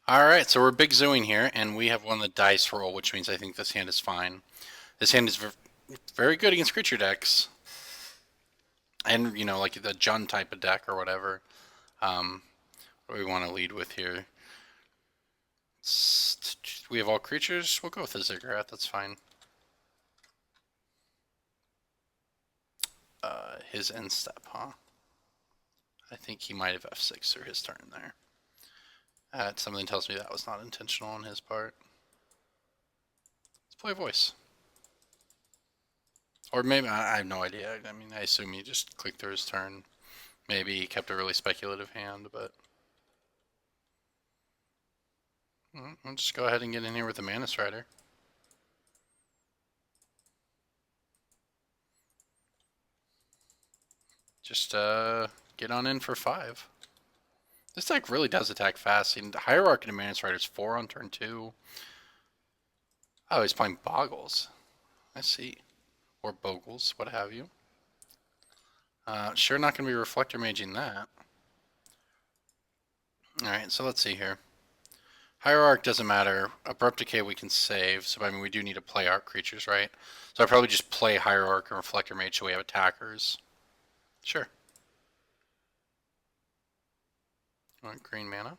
Alright, so we're big zooing here, and we have won the dice roll, which means I think this hand is fine. This hand is very good against creature decks. And, you know, like the Jund type of deck or whatever. What do we want to lead with here? We have all creatures. We'll go with the Ziggurat, that's fine. His end step, huh? I think he might have F6 through his turn there. Something tells me that was not intentional on his part. Let's play voice. Or maybe, I have no idea. I mean, I assume he just clicked through his turn. Maybe he kept a really speculative hand, but... I'll just go ahead and get in here with the Mana Strider. Just get on in for 5. This deck really does attack fast. And Hierarchy and Mana Strider is 4 on turn 2. Oh, he's playing Bogles. I see. Or Bogles, what have you. Sure not going to be Reflector Maging that. Alright, so let's see here. Hierarch doesn't matter. Abrupt Decay we can save, so I mean we do need to play our creatures, right? So I probably just play Hierarch and Reflector Mage so we have attackers. Sure. Want green mana?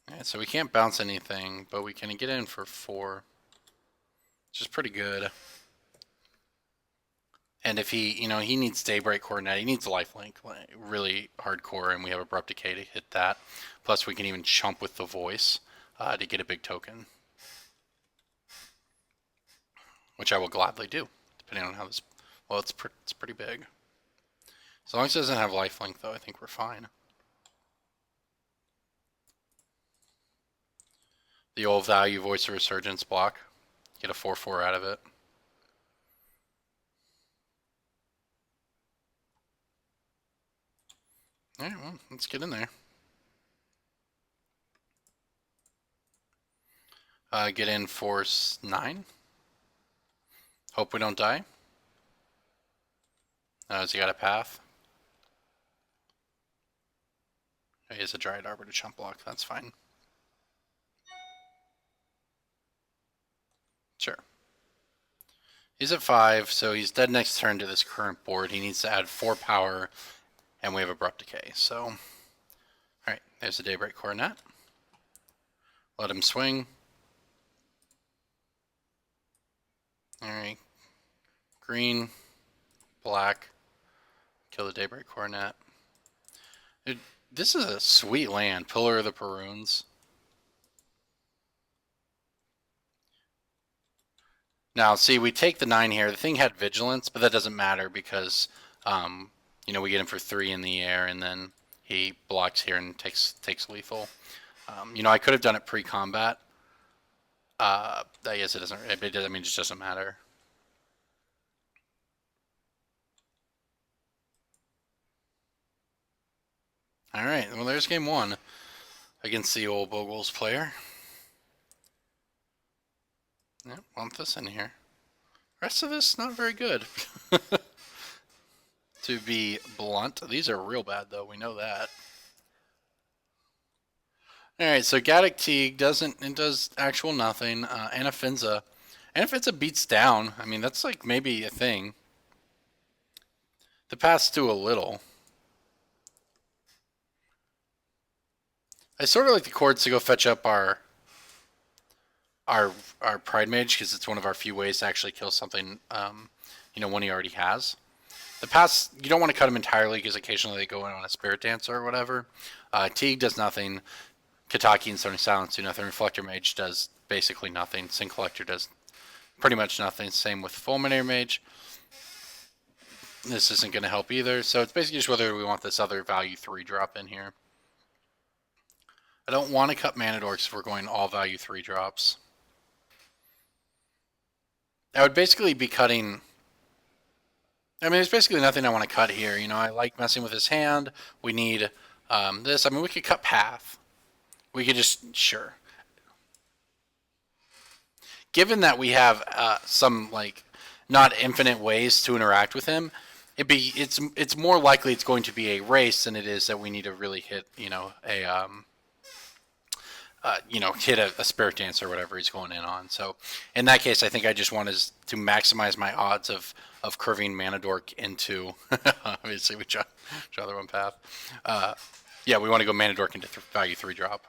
Alright, so we can't bounce anything, but we can get in for 4. Which is pretty good. And if he, you know, he needs Daybreak Coronet, he needs Lifelink, really hardcore, and we have Abrupt Decay to hit that. Plus we can even chump with the Voice to get a big token. Which I will gladly do, depending on how this, well, it's pretty big. As long as it doesn't have Lifelink, though, I think we're fine. The old value Voice of Resurgence block. Get a 4/4 out of it. Alright, well, let's get in there. Get in force 9. Hope we don't die. Has he got a path? He has a Dryad Arbor to chump block, that's fine. Sure. He's at 5, so he's dead next turn to this current board. He needs to add 4 power, and we have Abrupt Decay. So, alright, there's the Daybreak Coronet. Let him swing. Alright. Green, black, kill the Daybreak Coronet. This is a sweet land, Pillar of the Perunes. Now, see, we take the 9 here. The thing had Vigilance, but that doesn't matter because, you know, we get him for 3 in the air, and then he blocks here and takes lethal. You know, I could have done it pre-combat. I guess it doesn't. I mean, it just doesn't matter. All right. Well, there's game 1 against the old Bogles player. Yep, want this in here. Rest of this not very good. To be blunt, these are real bad though. We know that. All right, so Gaddock Teague does actual nothing. Anafinza beats down. I mean, that's like maybe a thing. The paths do a little. I sort of like the chords to go fetch up our Pride Mage because it's one of our few ways to actually kill something. You know, one he already has. The paths, you don't want to cut them entirely because occasionally they go in on a Spirit Dancer or whatever. Teague does nothing. Kataki and Stony Silence do nothing. Reflector Mage does basically nothing. Sin Collector does pretty much nothing. Same with Fulminator Mage. This isn't going to help either. So it's basically just whether we want this other value 3 drop in here. I don't want to cut Mana Dorks if we're going all value 3 drops. I would basically be cutting... I mean, there's basically nothing I want to cut here. You know, I like messing with his hand. We need this. I mean, we could cut Path. We could just, sure. Given that we have some, like, not infinite ways to interact with him, it's more likely it's going to be a race than it is that we need to really hit hit a spirit dance or whatever he's going in on. So in that case, I think I just want to maximize my odds of curving Mana Dork into obviously we draw the one path. Yeah, we want to go Mana Dork into value 3 drop.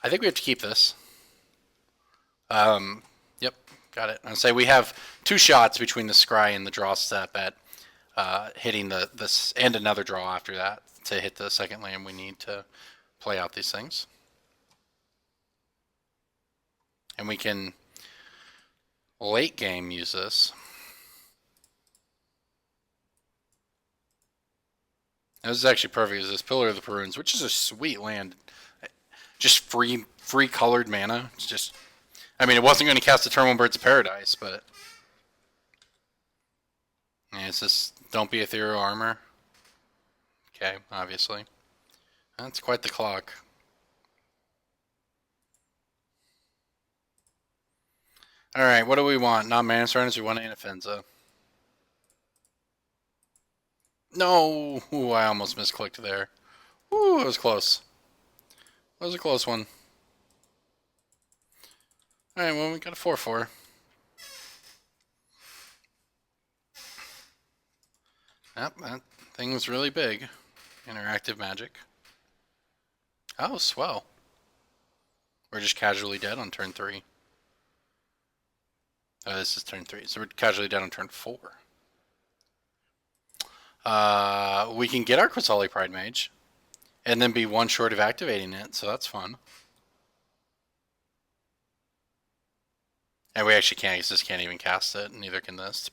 I think we have to keep this. Yep, got it. I'll say we have 2 shots between the scry and the draw step at hitting this and another draw after that to hit the second land we need to play out these things. And we can late game use this. This is actually perfect. Is this Pillar of the Perunes, which is a sweet land. Just free colored mana. It's just, I mean, it wasn't going to cast the turn 1 Birds of Paradise, but yeah, it's just don't be ethereal armor. Okay, obviously. That's quite the clock. Alright, what do we want? Not Mana Surrenders, we want Anafenza. No! Ooh, I almost misclicked there. Ooh, it was close. That was a close one. Alright, well, we got a 4/4. Yep, that thing was really big. Interactive Magic. Oh, swell. We're just casually dead on turn 3. Oh, this is turn 3, so we're casually dead on turn 4. We can get our Quasali Pride Mage, and then be 1 short of activating it, so that's fun. And we actually can't, because this can't even cast it, and neither can this.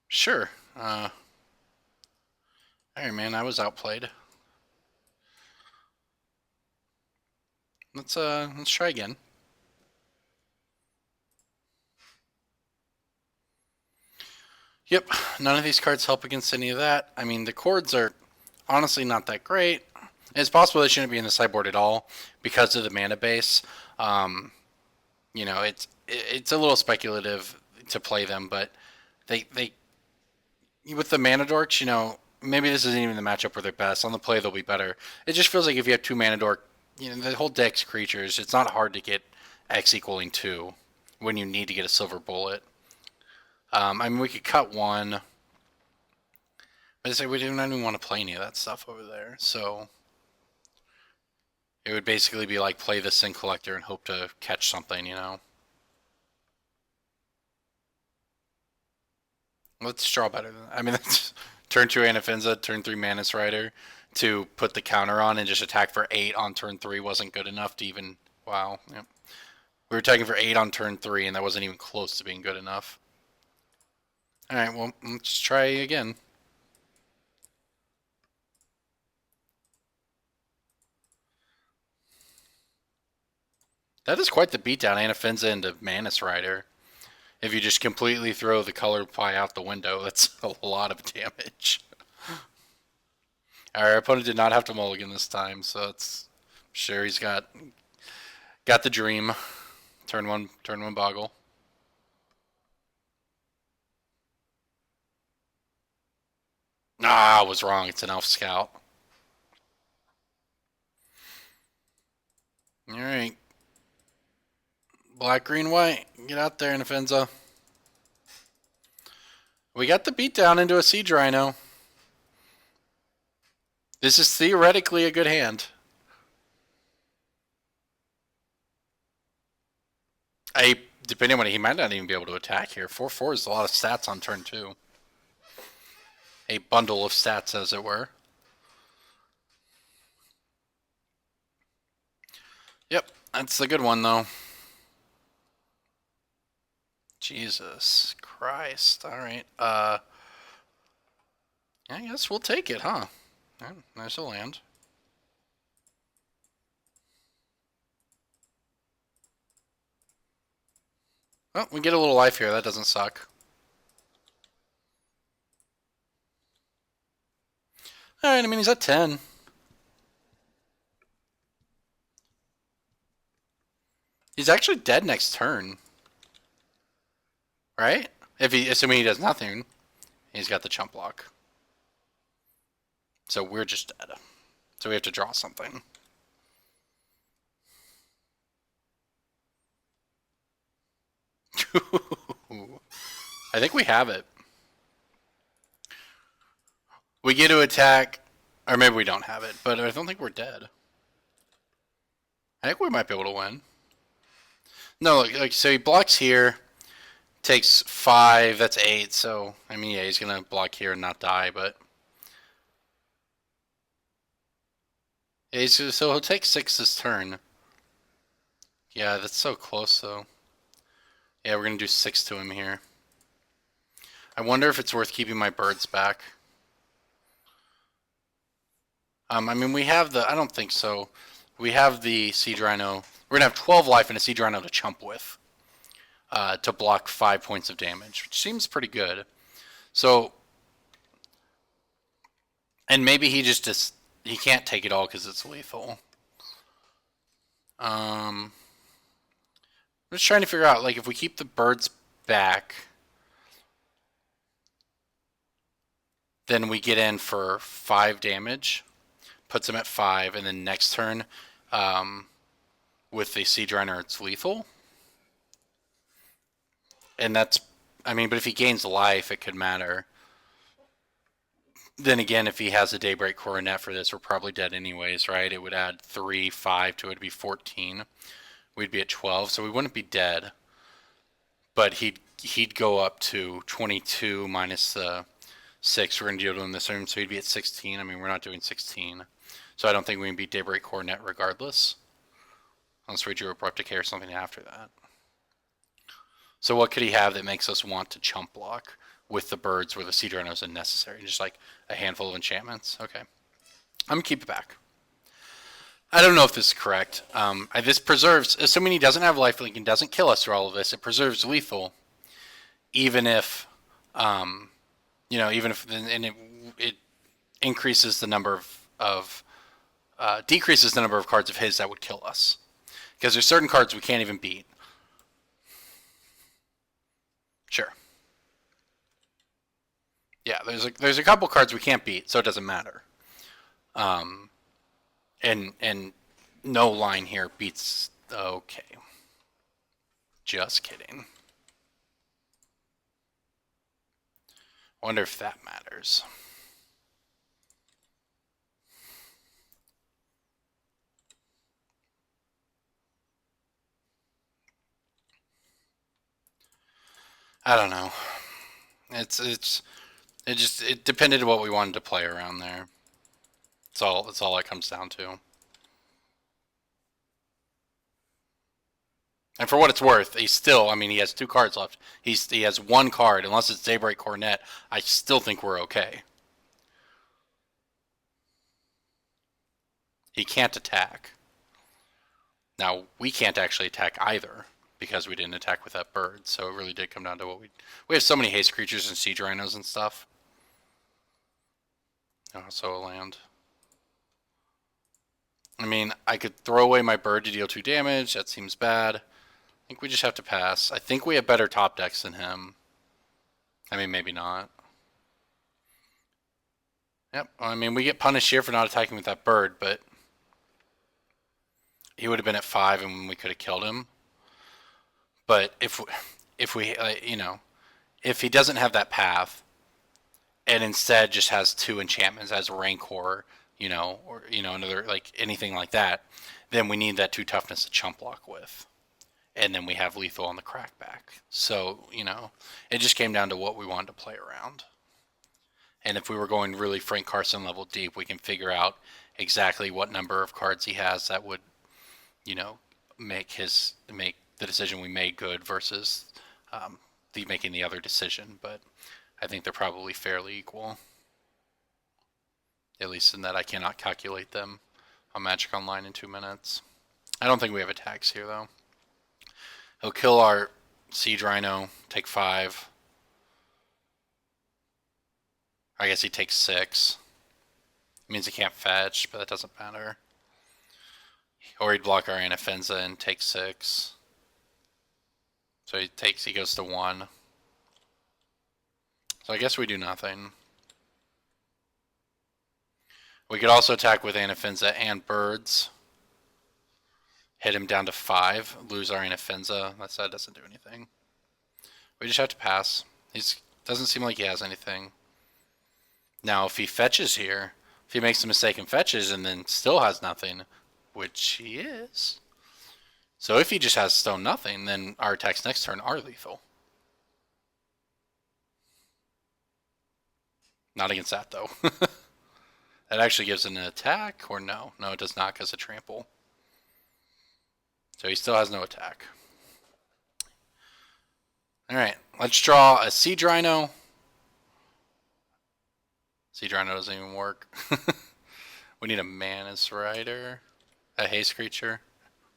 Sure. Alright, man, I was outplayed. Let's try again. Yep, none of these cards help against any of that. I mean, the chords are honestly not that great. It's possible they shouldn't be in the sideboard at all because of the mana base. You know, it's a little speculative to play them, but they with the Mana Dorks, you know, maybe this isn't even the matchup where they're best. On the play, they'll be better. It just feels like if you have 2 Mana Dork, you know, the whole deck's creatures, it's not hard to get X equaling 2 when you need to get a silver bullet. I mean, we could cut 1. But I say we don't even want to play any of that stuff over there. So it would basically be like play the Sin Collector and hope to catch something, you know. Let's draw better than that. I mean, that's turn 2 Anafenza, turn 3 Manus Rider to put the counter on and just attack for 8 on turn 3 wasn't good enough to even... Wow. Yep. We were attacking for 8 on turn 3, and that wasn't even close to being good enough. Alright, well, let's try again. That is quite the beatdown, Anafenza into Manus Rider. If you just completely throw the color pie out the window, that's a lot of damage. Our opponent did not have to mulligan this time, so it's sure he's got the dream. Turn one Boggle. Ah, I was wrong. It's an Elf Scout. Alright. Black, green, white. Get out there, Anafenza. We got the beatdown into a Siege Rhino. This is theoretically a good hand. Depending on what he might not even be able to attack here. 4/4 is a lot of stats on turn 2. A bundle of stats, as it were. Yep, that's the good one, though. Jesus Christ. Alright, I guess we'll take it, huh? There's a land. Oh, we get a little life here. That doesn't suck. Alright, I mean, he's at 10. He's actually dead next turn. right? Assuming he does nothing, he's got the chump block. So we're just dead. So we have to draw something. I think we have it. We get to attack, or maybe we don't have it, but I don't think we're dead. I think we might be able to win. No, like so he blocks here, takes 5, that's 8, so, I mean, yeah, he's going to block here and not die, but... Yeah, so he'll take 6 this turn. Yeah, that's so close, though. Yeah, we're going to do 6 to him here. I wonder if it's worth keeping my birds back. I mean, we have the... I don't think so. We have the Siege Rhino. We're going to have 12 life and a Siege Rhino to chump with. To block 5 points of damage, which seems pretty good. So... And maybe he just he can't take it all because it's lethal. I'm just trying to figure out, like, if we keep the birds back, then we get in for 5 damage, puts him at 5, and then next turn, with the Siege Runner, it's lethal. And that's, I mean, but if he gains life, it could matter. Then again, if he has a Daybreak Coronet for this, we're probably dead anyways, right? It would add 3, 5 to it, it'd be 14. We'd be at 12, so we wouldn't be dead. But he'd go up to 22 minus the 6. We're going to deal to him this turn, so he'd be at 16. I mean, we're not doing 16. So I don't think we can beat Daybreak Coronet regardless. Unless we drew Abrupt Decay or something after that. So what could he have that makes us want to chump block with the birds where the Siege Rhino is unnecessary? Just like a handful of enchantments? Okay. I'm going to keep it back. I don't know if this is correct. This preserves, assuming he doesn't have lifelink and doesn't kill us through all of this, it preserves lethal, even if, even if, and it increases the number of decreases the number of cards of his that would kill us. Because there's certain cards we can't even beat. Sure. Yeah, there's a couple cards we can't beat, so it doesn't matter. And no line here beats... Okay. Just kidding. Wonder if that matters. I don't know. It depended on what we wanted to play around there. That's all it comes down to. And for what it's worth, he has 2 cards left. He has 1 card, unless it's Daybreak Coronet. I still think we're okay. He can't attack. Now, we can't actually attack either, because we didn't attack with that bird, so it really did come down to what we have so many haste creatures and siege rhinos and stuff. Also a land. I mean, I could throw away my bird to deal 2 damage. That seems bad. I think we just have to pass. I think we have better top decks than him. I mean, maybe not. Yep. I mean, we get punished here for not attacking with that bird, but he would have been at 5 and we could have killed him. But if he doesn't have that path, and instead just has 2 enchantments as Rancor, or another, like, anything like that, then we need that 2 toughness to chump block with. And then we have lethal on the crackback. So, it just came down to what we wanted to play around. And if we were going really Frank Carson level deep, we can figure out exactly what number of cards he has that would, make the decision we made good versus making the other decision. But I think they're probably fairly equal. At least in that I cannot calculate them on Magic Online in 2 minutes. I don't think we have attacks here, though. He'll kill our Siege Rhino, take 5. I guess he takes 6. It means he can't fetch, but that doesn't matter. Or he'd block our Anafenza and take 6. So he goes to 1. So I guess we do nothing. We could also attack with Anafenza and birds. Hit him down to 5. Lose our Anafenza. That doesn't do anything. We just have to pass. He doesn't seem like he has anything. Now, if he fetches here, if he makes a mistake and fetches and then still has nothing, which he is. So if he just has stone nothing, then our attacks next turn are lethal. Not against that, though. That actually gives an attack, or no? No, it does not because of trample. So he still has no attack. Alright, let's draw a Siege Rhino. Siege Rhino doesn't even work. We need a Manus Rider, a Haste Creature,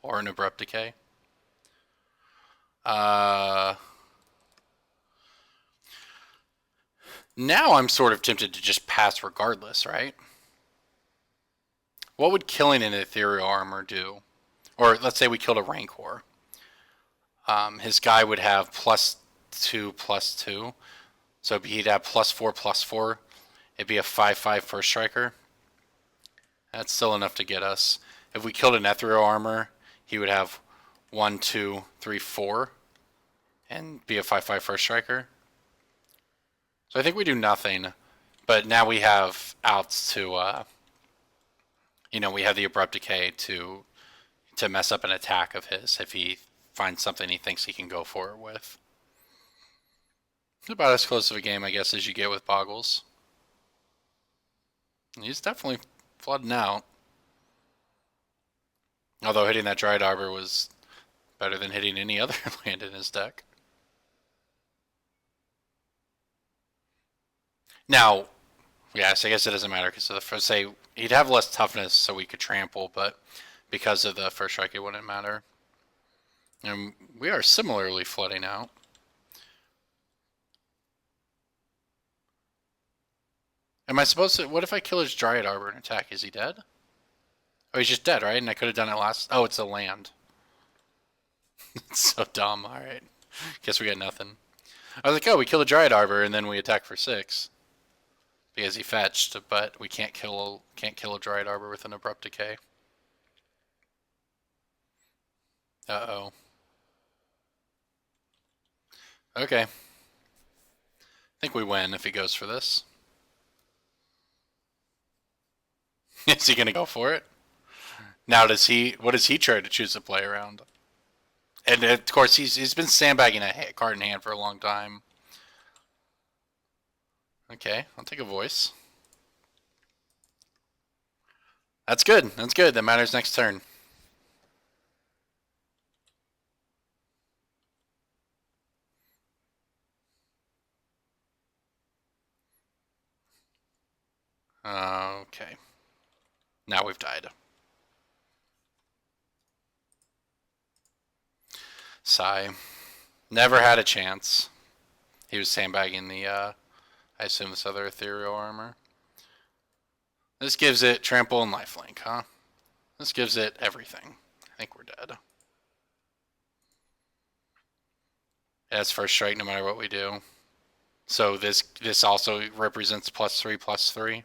or an Abrupt Decay. Now I'm sort of tempted to just pass regardless, right? What would killing an Ethereal Armor do? Or let's say we killed a Rancor. His guy would have +2/+2. So he'd have +4/+4. It'd be a 5/5 first striker. That's still enough to get us. If we killed an Ethereal Armor, he would have 1, 2, 3, 4. And be a 5/5 first striker. So I think we do nothing. But now we have outs to... we have the Abrupt Decay to mess up an attack of his if he finds something he thinks he can go for it with. It's about as close of a game, I guess, as you get with Bogles. He's definitely flooding out. Although hitting that Dryad Arbor was better than hitting any other land in his deck. Now, yes, I guess it doesn't matter because of the first, say he'd have less toughness, so we could trample, but because of the first strike, it wouldn't matter. And we are similarly flooding out. Am I supposed to? What if I kill his Dryad Arbor and attack? Is he dead? Oh, he's just dead, right? And I could have done it last. Oh, it's a land. It's so dumb. All right, guess we got nothing. I was like, oh, we kill a Dryad Arbor and then we attack for 6 because he fetched, but we can't kill a Dryad Arbor with an Abrupt Decay. Uh-oh. Okay. I think we win if he goes for this. Is he going to go for it? Now, what does he try to choose to play around? And of course, he's been sandbagging a card in hand for a long time. Okay, I'll take a voice. That's good. That's good. That matters next turn. Okay. Now we've died. Sigh. Never had a chance. He was sandbagging the, I assume this other Ethereal Armor. This gives it trample and lifelink, huh? This gives it everything. I think we're dead. That's first strike no matter what we do. So this also represents +3/+3.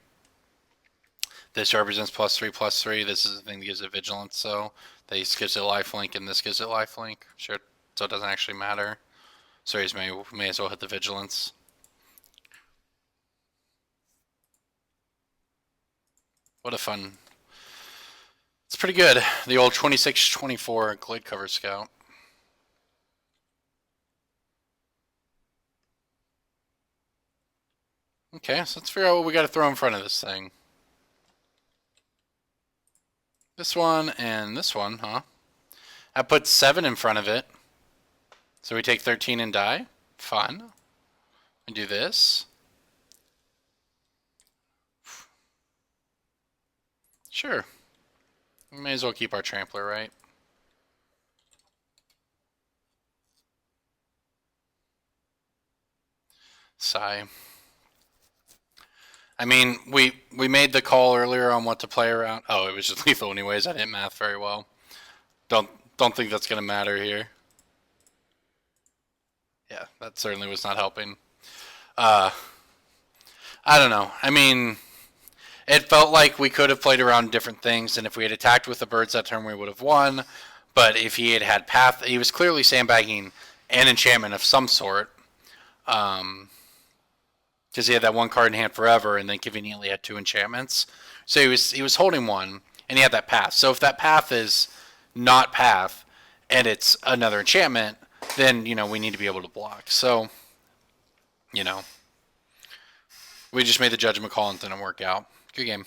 This represents +3/+3. This is the thing that gives it vigilance, so this gives it lifelink and this gives it lifelink. Sure, so it doesn't actually matter. So he's may as well hit the vigilance. What a fun. It's pretty good. The old 26-24 Glade Cover Scout. Okay, so let's figure out what we got to throw in front of this thing. This one and this one, huh? I put 7 in front of it. So we take 13 and die. Fun. And do this. Sure. We may as well keep our Trampler, right? Sigh. I mean, we made the call earlier on what to play around. Oh, it was just lethal anyways. I didn't math very well. Don't think that's gonna matter here. Yeah, that certainly was not helping. I don't know. I mean, it felt like we could have played around different things, and if we had attacked with the birds that turn, we would have won. But if he had had path, he was clearly sandbagging an enchantment of some sort. Because he had that one card in hand forever, and then conveniently had 2 enchantments. So he was holding one, and he had that path. So if that path is not path, and it's another enchantment, then we need to be able to block. So we just made the judgment call and it didn't work out. Good game.